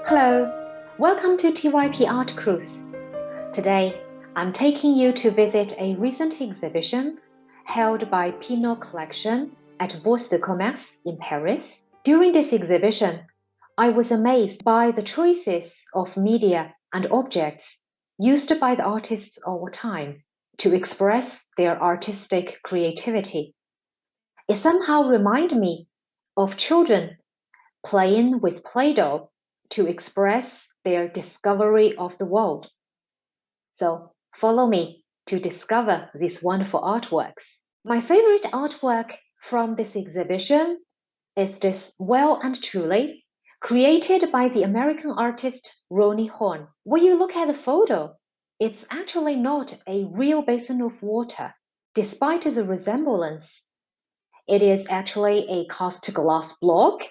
Hello, welcome to TYP Art Cruise. Today, I'm taking you to visit a recent exhibition held by Pinot Collection at Bourse de Commerce in Paris. During this exhibition, I was amazed by the choices of media and objects used by the artists of time to express their artistic creativity. It somehow reminded me of children playing with Play-Doh to express their discovery of the world. So follow me to discover these wonderful artworks. My favorite artwork from this exhibition is this Well and Truly, created by the American artist Ronnie Horn. When you look at the photo, it's actually not a real basin of water, despite the resemblance. It is actually a cast glass block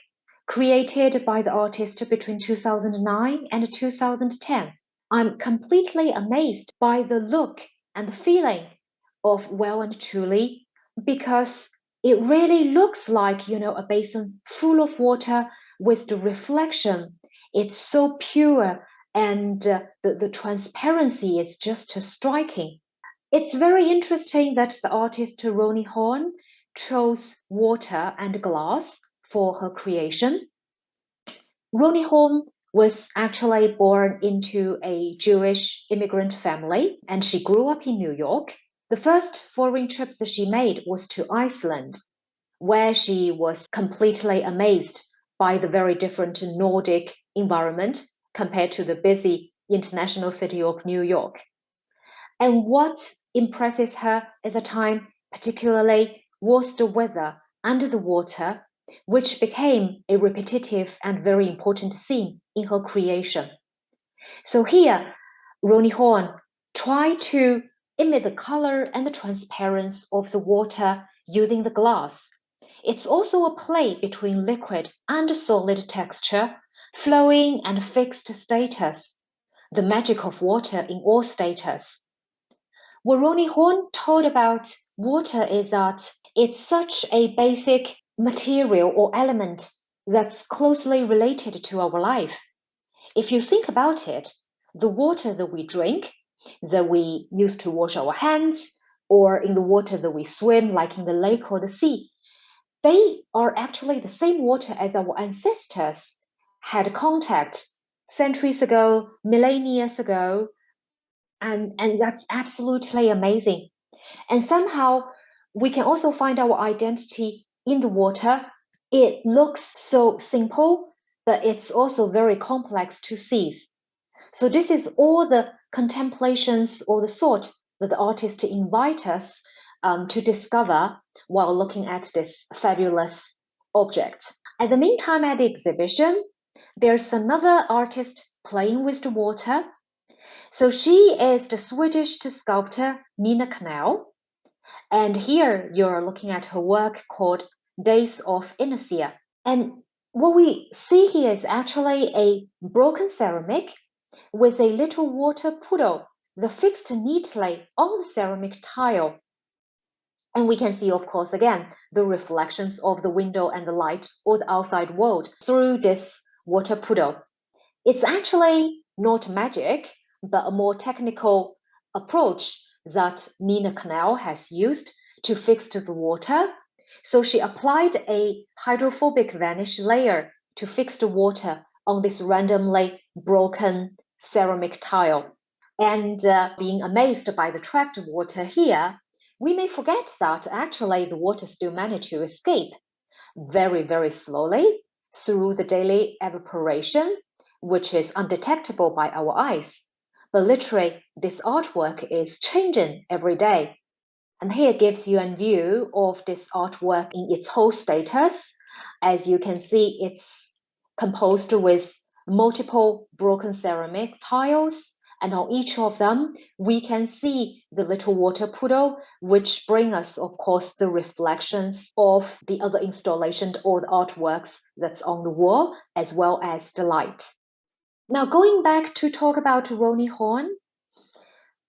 created by the artist between 2009 and 2010. I'm completely amazed by the look and the feeling of Well and Truly because it really looks like, a basin full of water with the reflection. It's so pure and the transparency is just striking. It's very interesting that the artist Ronnie Horn chose water and glass for her creation. Ronnie Horn was actually born into a Jewish immigrant family, and she grew up in New York. The first foreign trip that she made was to Iceland, where she was completely amazed by the very different Nordic environment compared to the busy international city of New York. And what impresses her at the time particularly was the weather under the water, which became a repetitive and very important theme in her creation. So here, Ronnie Horn tried to emit the color and the transparency of the water using the glass. It's also a play between liquid and solid texture, flowing and fixed status, the magic of water in all status. What Ronnie Horn told about water is that it's such a basic material or element that's closely related to our life. If you think about it, the water that we drink, that we use to wash our hands, or in the water that we swim, like in the lake or the sea, they are actually the same water as our ancestors had contact centuries ago, millennia ago, and that's absolutely amazing. And somehow we can also find our identity in the water. It looks so simple, but it's also very complex to seize. So this is all the contemplations or the thought that the artist invite us to discover while looking at this fabulous object. At the meantime, at the exhibition, there's another artist playing with the water. So she is the Swedish sculptor Nina Knell. And here you're looking at her work called Days of Inertia. And what we see here is actually a broken ceramic with a little water puddle that fixed neatly on the ceramic tile. And we can see, of course, again, the reflections of the window and the light or the outside world through this water puddle. It's actually not magic, but a more technical approach that Nina Knell has used to fix the water. So she applied a hydrophobic varnish layer to fix the water on this randomly broken ceramic tile. And being amazed by the trapped water here, we may forget that actually the water still managed to escape very, very slowly through the daily evaporation, which is undetectable by our eyes. But literally, this artwork is changing every day. And here gives you a view of this artwork in its whole status. As you can see, it's composed with multiple broken ceramic tiles, and on each of them, we can see the little water puddle, which bring us, of course, the reflections of the other installation or the artworks that's on the wall, as well as the light. Now, going back to talk about Ronnie Horn,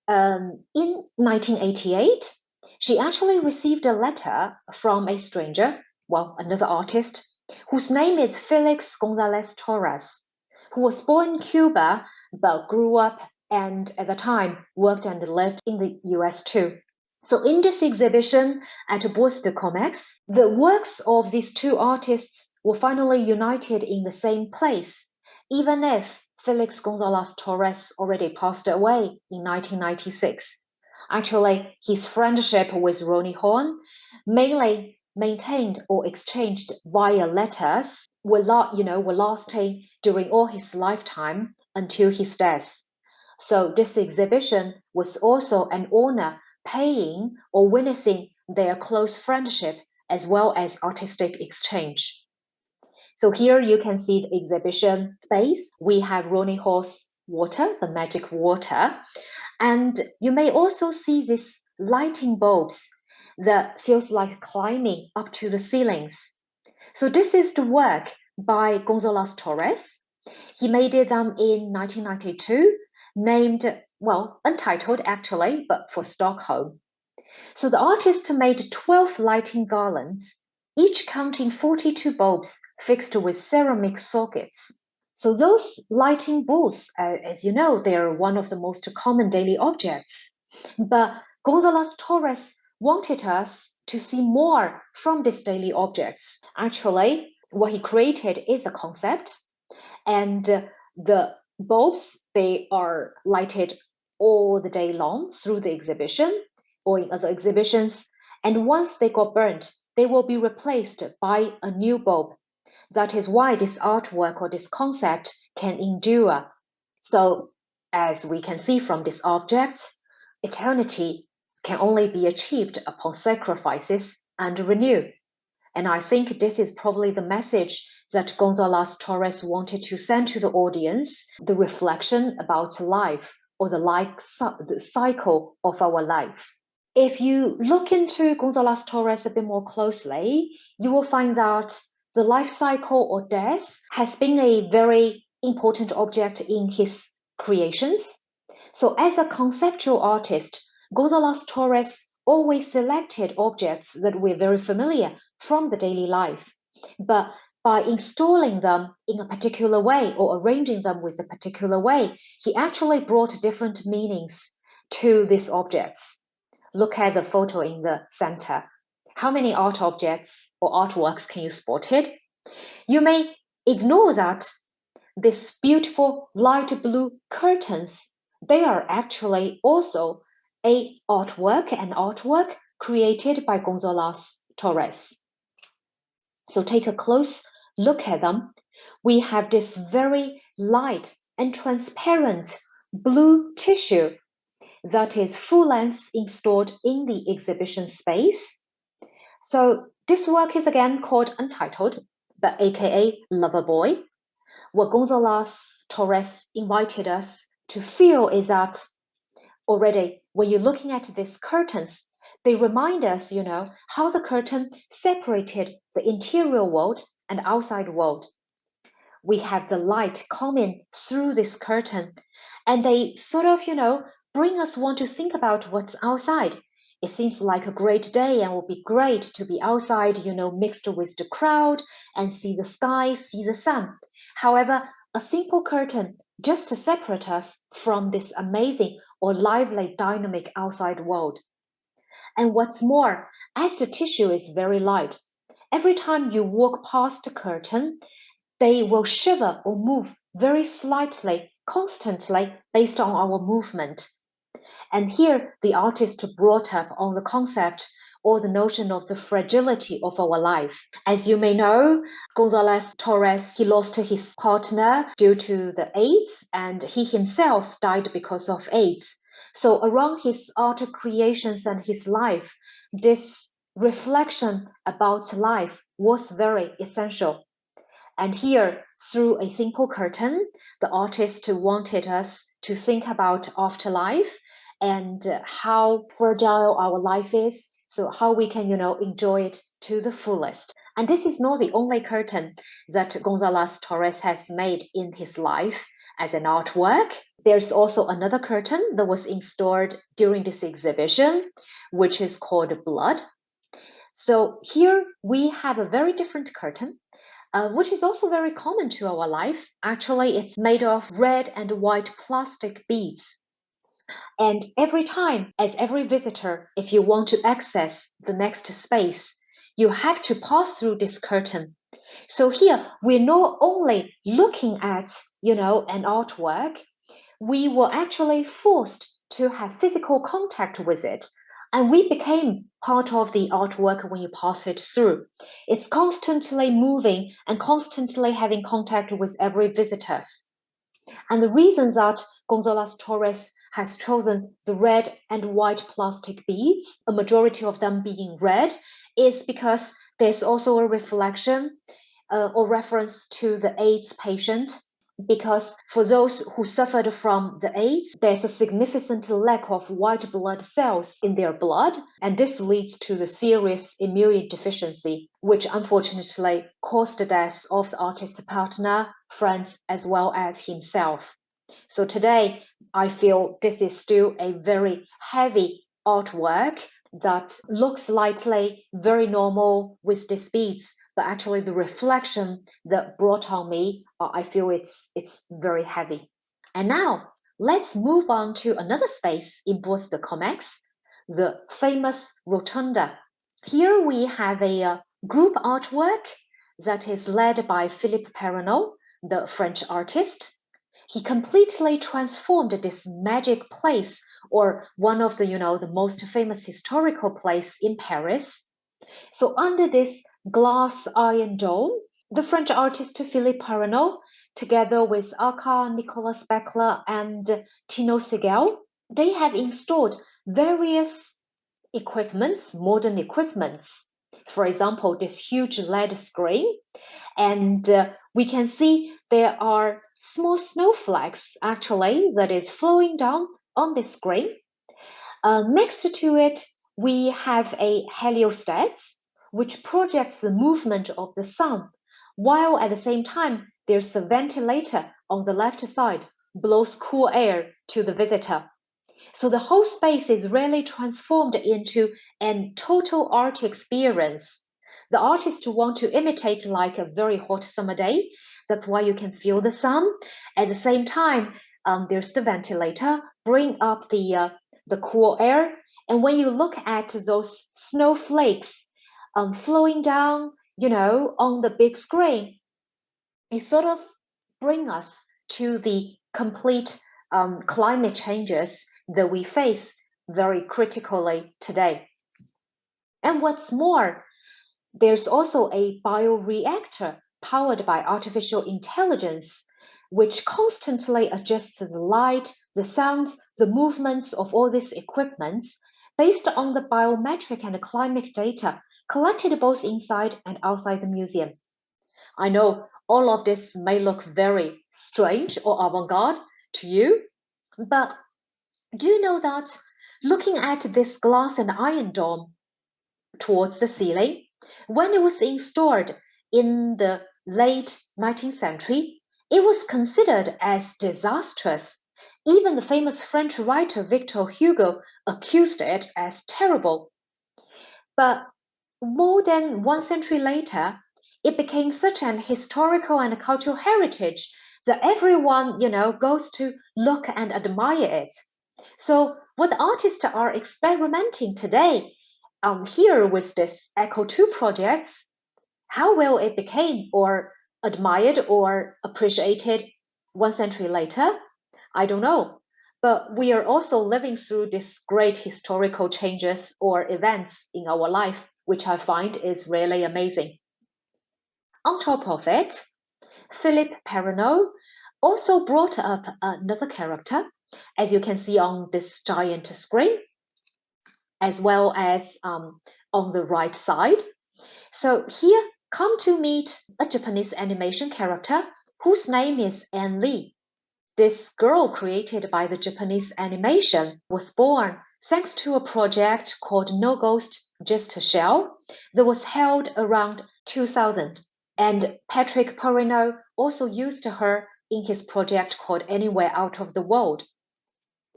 in 1988, she actually received a letter from a stranger, well, another artist, whose name is Felix Gonzalez Torres, who was born in Cuba but grew up and at the time worked and lived in the US too. So in this exhibition at Bourse de Commerce, the works of these two artists were finally united in the same place, even if Felix Gonzalez Torres already passed away in 1996. Actually, his friendship with Ronnie Horn, mainly maintained or exchanged via letters, were lasting during all his lifetime until his death. So this exhibition was also an honor paying or witnessing their close friendship as well as artistic exchange. So here you can see the exhibition space. We have Ronnie Horn's water, the magic water, and you may also see these lighting bulbs that feels like climbing up to the ceilings. So this is the work by Gonzalez Torres. He made them in 1992, named, well, untitled actually, but for Stockholm. So the artist made 12 lighting garlands, each counting 42 bulbs fixed with ceramic sockets. So those lighting bulbs, as you know, they are one of the most common daily objects. But Gonzalez Torres wanted us to see more from these daily objects. Actually, what he created is a concept, and the bulbs, they are lighted all the day long through the exhibition or in other exhibitions. And once they got burnt, they will be replaced by a new bulb. That is why this artwork or this concept can endure. So as we can see from this object, eternity can only be achieved upon sacrifices and renew. And I think this is probably the message that Gonzalez Torres wanted to send to the audience, the reflection about life or the cycle of our life. If you look into Gonzalez Torres a bit more closely, you will find that the life cycle or death has been a very important object in his creations. So as a conceptual artist, Gonzalez Torres always selected objects that were very familiar from the daily life. But by installing them in a particular way or arranging them with a particular way, he actually brought different meanings to these objects. Look at the photo in the center. How many art objects or artworks can you spot it? You may ignore that these beautiful light blue curtains, they are actually also an artwork created by Gonzalez Torres. So take a close look at them. We have this very light and transparent blue tissue that is full length installed in the exhibition space. So this work is again called Untitled, but aka Loverboy. What Gonzalez Torres invited us to feel is that already when you're looking at these curtains, they remind us, how the curtain separated the interior world and outside world. We have the light coming through this curtain, and they sort of, bring us want to think about what's outside. It seems like a great day and will be great to be outside, mixed with the crowd and see the sky, see the sun. However, a simple curtain just to separate us from this amazing or lively, dynamic outside world. And what's more, as the tissue is very light, every time you walk past the curtain, they will shiver or move very slightly, constantly, based on our movement. And here, the artist brought up on the concept or the notion of the fragility of our life. As you may know, Gonzalez Torres, he lost his partner due to the AIDS, and he himself died because of AIDS. So around his art creations and his life, this reflection about life was very essential. And here, through a simple curtain, the artist wanted us to think about afterlife and how fragile our life is, so how we can, enjoy it to the fullest. And this is not the only curtain that Gonzalez Torres has made in his life as an artwork. There's also another curtain that was installed during this exhibition, which is called Blood. So here we have a very different curtain. which is also very common to our life. Actually, it's made of red and white plastic beads. And every time, as every visitor, if you want to access the next space, you have to pass through this curtain. So here, we're not only looking at, an artwork, we were actually forced to have physical contact with it. And we became part of the artwork when you pass it through. It's constantly moving and constantly having contact with every visitor. And the reason that Gonzalez Torres has chosen the red and white plastic beads, a majority of them being red, is because there's also a reflection or reference to the AIDS patient, because for those who suffered from the AIDS, there's a significant lack of white blood cells in their blood, and this leads to the serious immune deficiency, which unfortunately caused the death of the artist's partner, friends, as well as himself. So today, I feel this is still a very heavy artwork that looks slightly very normal with these beads, but actually the reflection that brought on me, I feel it's very heavy. And now let's move on to another space in Bourse de Comex, the famous Rotunda. Here we have a group artwork that is led by Philippe Perronneau, the French artist. He completely transformed this magic place, or one of the, the most famous historical place in Paris. So under this glass iron dome, the French artist Philippe Perronneau, together with Aka, Nicolas Beckler, and Tino Segel, they have installed various equipments, modern equipments. For example, this huge LED screen, and we can see there are small snowflakes actually that is flowing down on the screen. Next to it, we have a heliostat, which projects the movement of the sun, while at the same time, there's a ventilator on the left side, blows cool air to the visitor. So the whole space is really transformed into a total art experience. The artists want to imitate like a very hot summer day. That's why you can feel the sun. At the same time, there's the ventilator, bring up the cool air. And when you look at those snowflakes flowing down, on the big screen, it sort of bring us to the complete climate changes that we face very critically today. And what's more, there's also a bioreactor powered by artificial intelligence, which constantly adjusts the light, the sounds, the movements of all these equipments based on the biometric and climate data collected both inside and outside the museum. I know all of this may look very strange or avant-garde to you, but do you know that looking at this glass and iron dome towards the ceiling, when it was installed in the late 19th century, it was considered as disastrous. Even the famous French writer Victor Hugo accused it as terrible. But more than one century later, it became such an historical and cultural heritage that everyone, goes to look and admire it. So what artists are experimenting today, here with this Echo 2 projects, how well it became or admired or appreciated one century later, I don't know. But we are also living through these great historical changes or events in our life, which I find is really amazing. On top of it, Philippe Perronneau also brought up another character, as you can see on this giant screen, as well as on the right side. So here, come to meet a Japanese animation character whose name is Anne Lee. This girl created by the Japanese animation was born thanks to a project called No Ghost, Just a Shell that was held around 2000. And Patrick Perronneau also used her in his project called Anywhere Out of the World.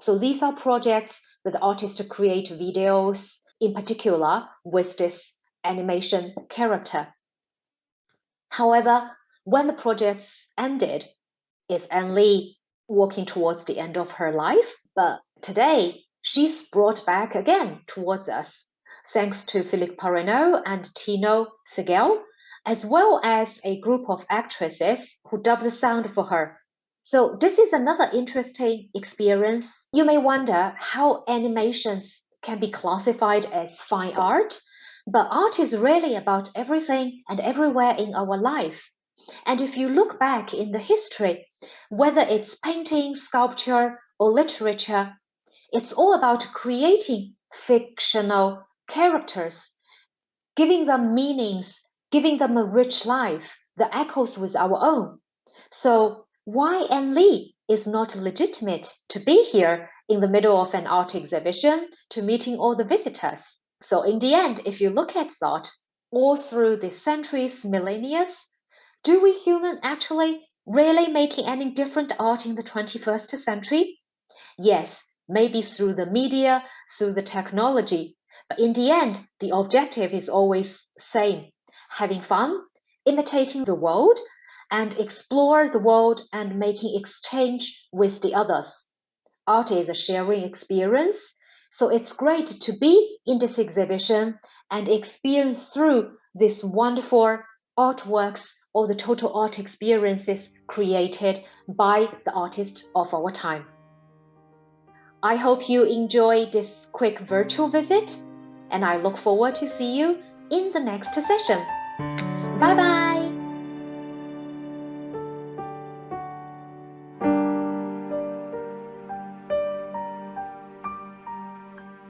So these are projects that artists create videos, in particular with this animation character. However, when the projects ended, is Anne Lee walking towards the end of her life? But today, she's brought back again towards us, thanks to Philippe Parreno and Tino Segel, as well as a group of actresses who dubbed the sound for her. So this is another interesting experience. You may wonder how animations can be classified as fine art, but art is really about everything and everywhere in our life. And if you look back in the history, whether it's painting, sculpture, or literature, it's all about creating fictional characters, giving them meanings, giving them a rich life that echoes with our own. So why Anne Lee is not legitimate to be here in the middle of an art exhibition to meeting all the visitors? So in the end, if you look at that, all through the centuries, millennia, do we humans actually really making any different art in the 21st century? Yes, maybe through the media, through the technology, but in the end, the objective is always same: having fun, imitating the world, and explore the world and making exchange with the others. Art is a sharing experience, so it's great to be in this exhibition and experience through these wonderful artworks or the total art experiences created by the artists of our time. I hope you enjoy this quick virtual visit, and I look forward to see you in the next session. Bye bye!